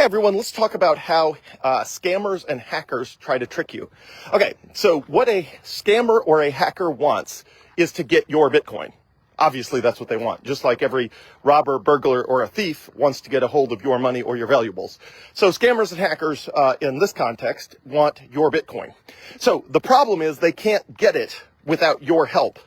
everyone, let's talk about how scammers and hackers try to trick you. Okay, so what a scammer or a hacker wants is to get your Bitcoin. Obviously, that's what they want, just like every robber, burglar, or a thief wants to get a hold of your money or your valuables. So scammers and hackers, in this context, want your Bitcoin. So the problem is they can't get it without your help.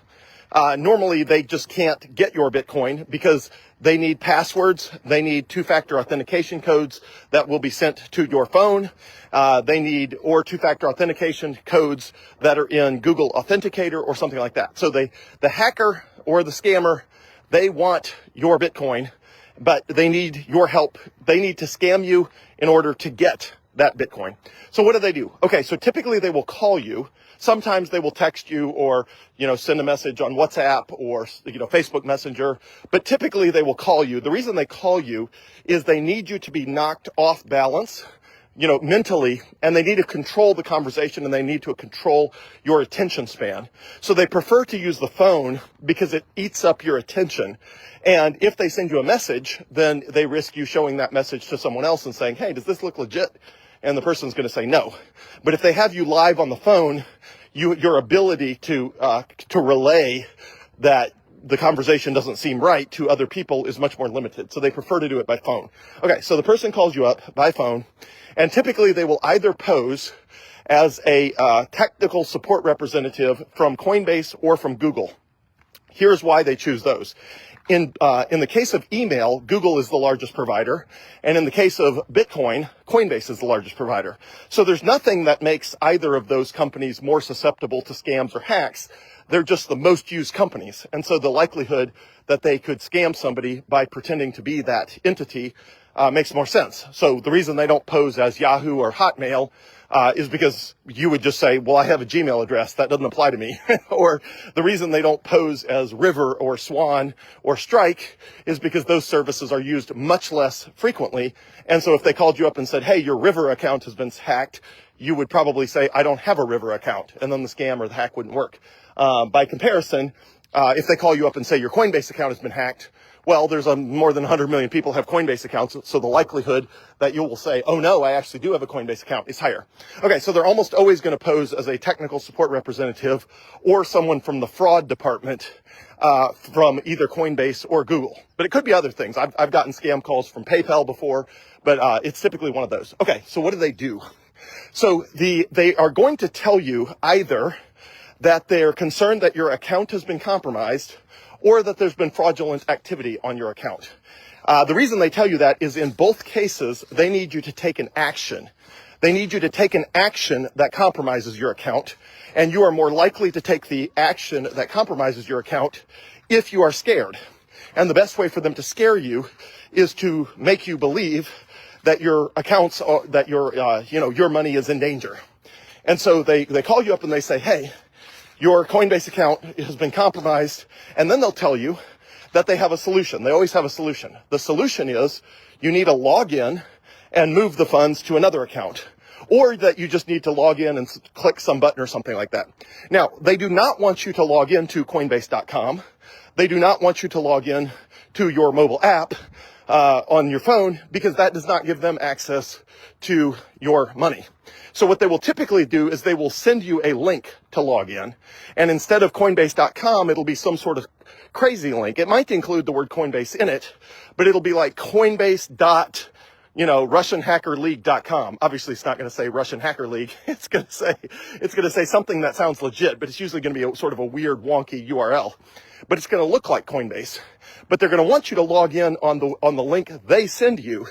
Normally, they just can't get your Bitcoin because they need passwords. They need two-factor authentication codes that will be sent to your phone. They need two-factor authentication codes that are in Google Authenticator or something like that. So the hacker or the scammer, they want your Bitcoin, but they need your help. They need to scam you in order to get that Bitcoin. So what do? Okay, so typically they will call you. Sometimes they will text you or, send a message on WhatsApp or, Facebook Messenger. But typically they will call you. The reason they call you is they need you to be knocked off balance, mentally, and they need to control the conversation and they need to control your attention span. So they prefer to use the phone because it eats up your attention. And if they send you a message, then they risk you showing that message to someone else and saying, hey, does this look legit? And the person's going to say no. But if they have you live on the phone, your ability to relay that the conversation doesn't seem right to other people is much more limited. So they prefer to do it by phone. Okay, so the person calls you up by phone, and typically they will either pose as a technical support representative from Coinbase or from Google. Here's why they choose those. In the case of email, Google is the largest provider. And in the case of Bitcoin, Coinbase is the largest provider. So there's nothing that makes either of those companies more susceptible to scams or hacks. They're just the most used companies. And so the likelihood that they could scam somebody by pretending to be that entity makes more sense. So the reason they don't pose as Yahoo or Hotmail is because you would just say, well, I have a Gmail address. That doesn't apply to me. Or the reason they don't pose as River or Swan or Strike is because those services are used much less frequently. And so if they called you up and said, hey, your River account has been hacked, you would probably say, I don't have a River account. And then the scam or the hack wouldn't work. By comparison, if they call you up and say your Coinbase account has been hacked, well, there's more than 100 million people have Coinbase accounts, so the likelihood that you will say, oh no, I actually do have a Coinbase account is higher. Okay, so they're almost always going to pose as a technical support representative or someone from the fraud department from either Coinbase or Google. But it could be other things. I've gotten scam calls from PayPal before, but it's typically one of those. Okay, so what do? So they are going to tell you either that they're concerned that your account has been compromised or that there's been fraudulent activity on your account. The reason they tell you that is in both cases, they need you to take an action. They need you to take an action that compromises your account, and you are more likely to take the action that compromises your account if you are scared. And the best way for them to scare you is to make you believe that your accounts, that your money is in danger. And so they call you up and they say, hey, your Coinbase account has been compromised, and then they'll tell you that they have a solution. They always have a solution. The solution is you need to log in and move the funds to another account, or that you just need to log in and click some button or something like that. Now, they do not want you to log into Coinbase.com. They do not want you to log in to your mobile app on your phone because that does not give them access to your money. So what they will typically do is they will send you a link to log in. And instead of Coinbase.com, it'll be some sort of crazy link. It might include the word Coinbase in it, but it'll be like Coinbase.RussianHackerLeague.com. Obviously, it's not going to say Russian Hacker League. It's going to say something that sounds legit, but it's usually going to be sort of a weird, wonky URL. But it's going to look like Coinbase. But they're going to want you to log in on the link they send you.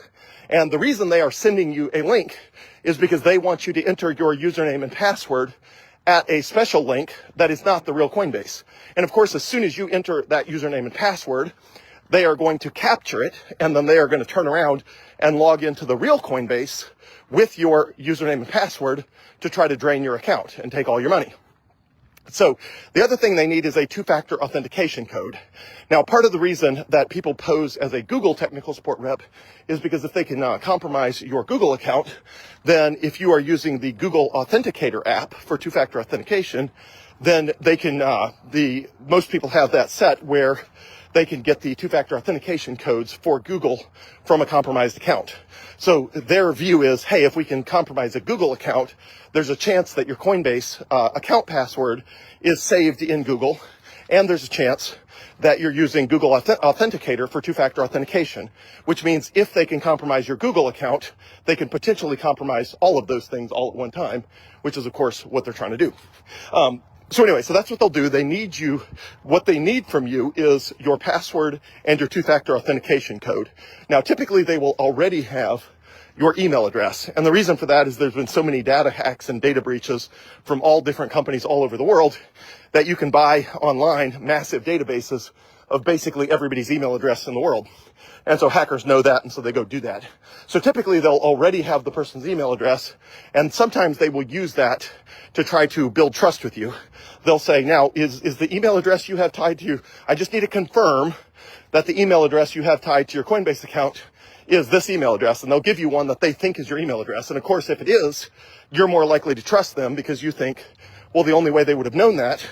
And the reason they are sending you a link is because they want you to enter your username and password at a special link that is not the real Coinbase. And of course, as soon as you enter that username and password, they are going to capture it, and then they are going to turn around and log into the real Coinbase with your username and password to try to drain your account and take all your money. So the other thing they need is a two-factor authentication code. Now, part of the reason that people pose as a Google technical support rep is because if they can compromise your Google account, then if you are using the Google Authenticator app for two-factor authentication, then they can, most people have that set where they can get the two-factor authentication codes for Google from a compromised account. So their view is, hey, if we can compromise a Google account, there's a chance that your Coinbase account password is saved in Google, and there's a chance that you're using Google Authenticator for two-factor authentication, which means if they can compromise your Google account, they can potentially compromise all of those things all at one time, which is, of course, what they're trying to do. So anyway, so that's what they'll do. They need you, what they need from you is your password and your two-factor authentication code. Now, typically they will already have your email address. And the reason for that is there's been so many data hacks and data breaches from all different companies all over the world that you can buy online massive databases of basically everybody's email address in the world. And so hackers know that, and so they go do that. So typically they'll already have the person's email address, and sometimes they will use that to try to build trust with you. They'll say, now, is the email address you have tied to you, I just need to confirm that the email address you have tied to your Coinbase account is this email address, and they'll give you one that they think is your email address. And of course, if it is, you're more likely to trust them because you think, well, the only way they would have known that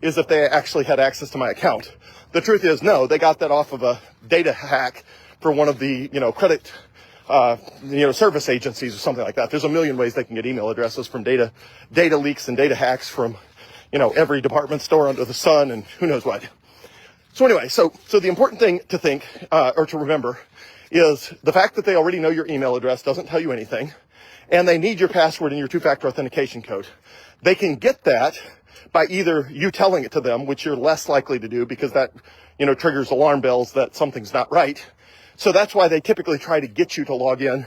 is if they actually had access to my account. The truth is, no, they got that off of a data hack for one of the, credit, service agencies or something like that. There's a million ways they can get email addresses from data leaks and data hacks from, every department store under the sun and who knows what. So anyway, so the important thing to think, or to remember is the fact that they already know your email address doesn't tell you anything, and they need your password and your two-factor authentication code. They can get that by either you telling it to them, which you're less likely to do because that, triggers alarm bells that something's not right. So that's why they typically try to get you to log in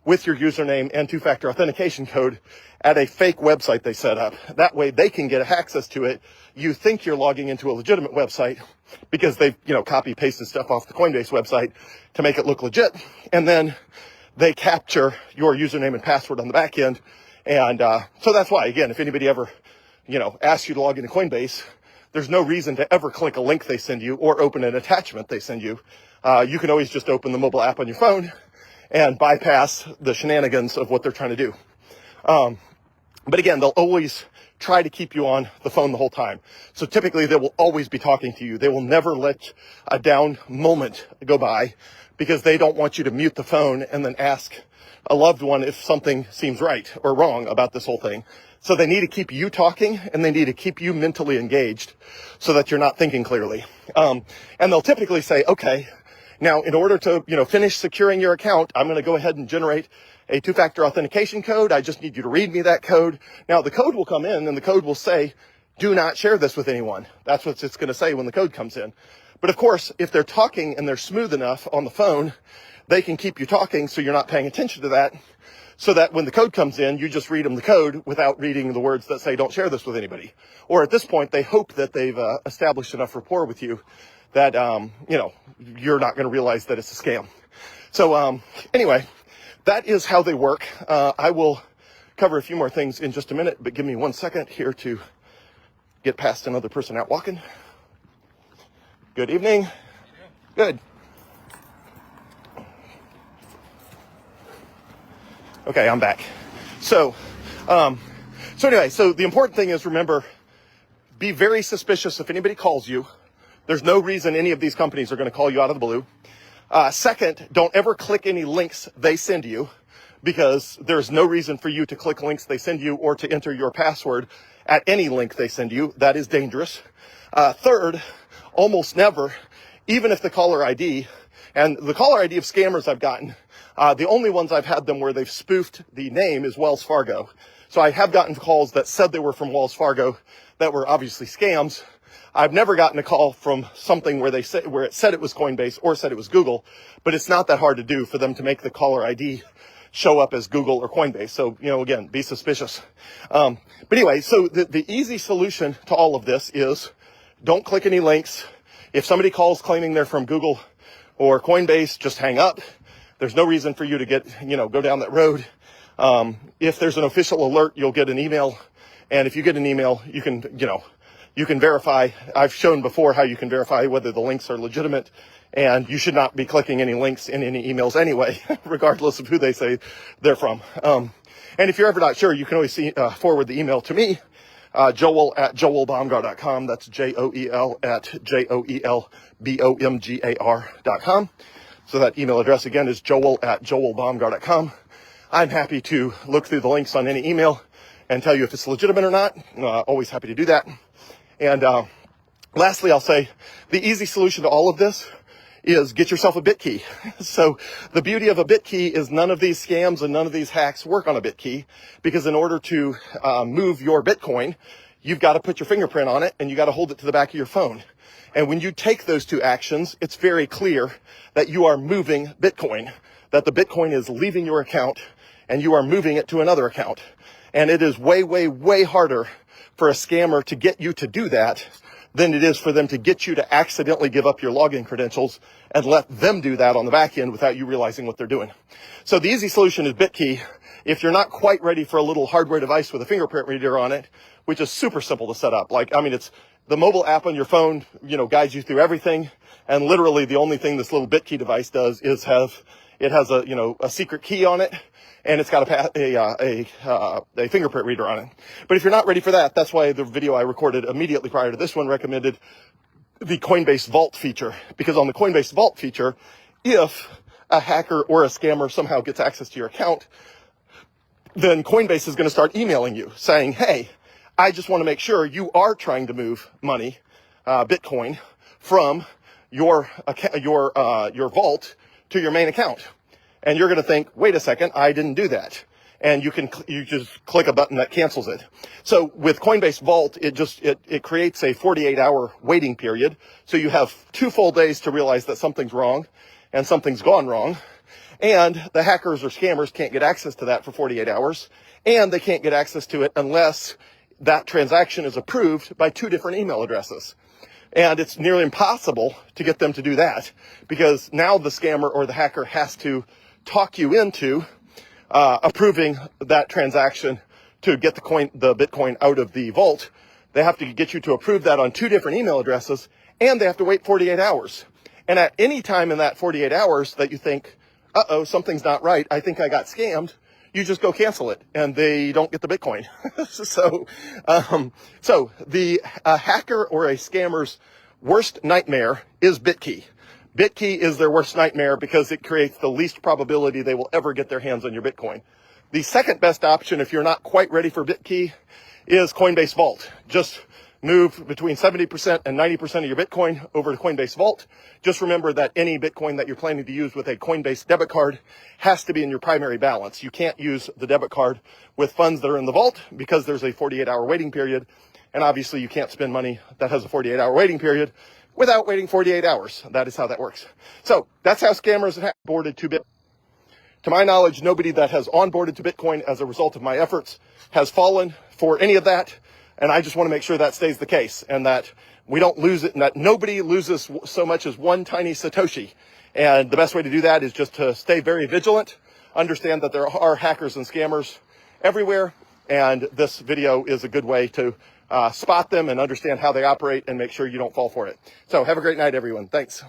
with your username and two-factor authentication code at a fake website they set up. That way they can get access to it. You think you're logging into a legitimate website because they've, copy pasted stuff off the Coinbase website to make it look legit. And then they capture your username and password on the back end. And so that's why, again, if anybody ever, asks you to log into Coinbase, there's no reason to ever click a link they send you or open an attachment they send you. You can always just open the mobile app on your phone and bypass the shenanigans of what they're trying to do. But again, they'll always try to keep you on the phone the whole time. So typically they will always be talking to you. They will never let a down moment go by because they don't want you to mute the phone and then ask a loved one if something seems right or wrong about this whole thing. So they need to keep you talking and they need to keep you mentally engaged so that you're not thinking clearly. And they'll typically say, okay, now in order to, finish securing your account, I'm going to go ahead and generate a two-factor authentication code. I just need you to read me that code. Now the code will come in and the code will say, do not share this with anyone. That's what it's going to say when the code comes in. But of course, if they're talking and they're smooth enough on the phone, they can keep you talking so you're not paying attention to that. So that when the code comes in, you just read them the code without reading the words that say, don't share this with anybody. Or at this point, they hope that they've established enough rapport with you that, you're not going to realize that it's a scam. So anyway, that is how they work. I will cover a few more things in just a minute, but give me 1 second here to get past another person out walking. Good evening. Good. Okay, I'm back. So anyway, so the important thing is, remember, be very suspicious if anybody calls you. There's no reason any of these companies are going to call you out of the blue. Second, don't ever click any links they send you because there's no reason for you to click links they send you or to enter your password at any link they send you. That is dangerous. Third, almost never, even if the caller ID, and the caller ID of scammers I've gotten, the only ones I've had them where they've spoofed the name is Wells Fargo. So I have gotten calls that said they were from Wells Fargo that were obviously scams. I've never gotten a call from something where it said it was Coinbase or said it was Google, but it's not that hard to do for them to make the caller ID show up as Google or Coinbase. So, again, be suspicious. But anyway, so the easy solution to all of this is don't click any links. If somebody calls claiming they're from Google or Coinbase, just hang up. There's no reason for you to go down that road. If there's an official alert, you'll get an email. And if you get an email, you can verify. I've shown before how you can verify whether the links are legitimate, and you should not be clicking any links in any emails anyway, regardless of who they say they're from. And if you're ever not sure, you can always forward the email to me, Joel@joelbaumgar.com. That's Joel@JoelBomgar.com. So that email address again is joel@joelbaumgar.com. I'm happy to look through the links on any email and tell you if it's legitimate or not. Always happy to do that. And lastly, I'll say the easy solution to all of this is get yourself a BitKey. So the beauty of a BitKey is none of these scams and none of these hacks work on a BitKey, because in order to move your Bitcoin, you've got to put your fingerprint on it and you got to hold it to the back of your phone. And when you take those two actions, it's very clear that you are moving Bitcoin, that the Bitcoin is leaving your account and you are moving it to another account. And it is way, way, way harder for a scammer to get you to do that than it is for them to get you to accidentally give up your login credentials and let them do that on the back end without you realizing what they're doing. So the easy solution is BitKey. If you're not quite ready for a little hardware device with a fingerprint reader on it, which is super simple to set up. It's the mobile app on your phone, guides you through everything. And literally the only thing this little BitKey device does is it has a secret key on it, and it's got a fingerprint reader on it. But if you're not ready for that, that's why the video I recorded immediately prior to this one recommended the Coinbase Vault feature. Because on the Coinbase Vault feature, if a hacker or a scammer somehow gets access to your account, then Coinbase is going to start emailing you saying, hey, I just want to make sure you are trying to move money, Bitcoin, from your vault to your main account. And you're going to think, wait a second, I didn't do that. And you just click a button that cancels it. So with Coinbase Vault, it creates a 48-hour waiting period. So you have 2 full days to realize that something's wrong and something's gone wrong. And the hackers or scammers can't get access to that for 48 hours. And they can't get access to it unless that transaction is approved by 2 different email addresses. And it's nearly impossible to get them to do that, because now the scammer or the hacker has to talk you into approving that transaction to get the Bitcoin out of the vault. They have to get you to approve that on 2 different email addresses, and they have to wait 48 hours. And at any time in that 48 hours that you think, uh-oh, something's not right, I think I got scammed, you just go cancel it, and they don't get the Bitcoin. So the hacker or a scammer's worst nightmare is BitKey. BitKey is their worst nightmare because it creates the least probability they will ever get their hands on your Bitcoin. The second best option, if you're not quite ready for BitKey, is Coinbase Vault. Just move between 70% and 90% of your Bitcoin over to Coinbase Vault. Just remember that any Bitcoin that you're planning to use with a Coinbase debit card has to be in your primary balance. You can't use the debit card with funds that are in the vault because there's a 48-hour waiting period. And obviously you can't spend money that has a 48-hour waiting period without waiting 48 hours. That is how that works. So that's how scammers have onboarded to Bitcoin. To my knowledge, nobody that has onboarded to Bitcoin as a result of my efforts has fallen for any of that. And I just want to make sure that stays the case and that we don't lose it and that nobody loses so much as one tiny Satoshi. And the best way to do that is just to stay very vigilant, understand that there are hackers and scammers everywhere. And this video is a good way to spot them and understand how they operate and make sure you don't fall for it. So have a great night, everyone. Thanks.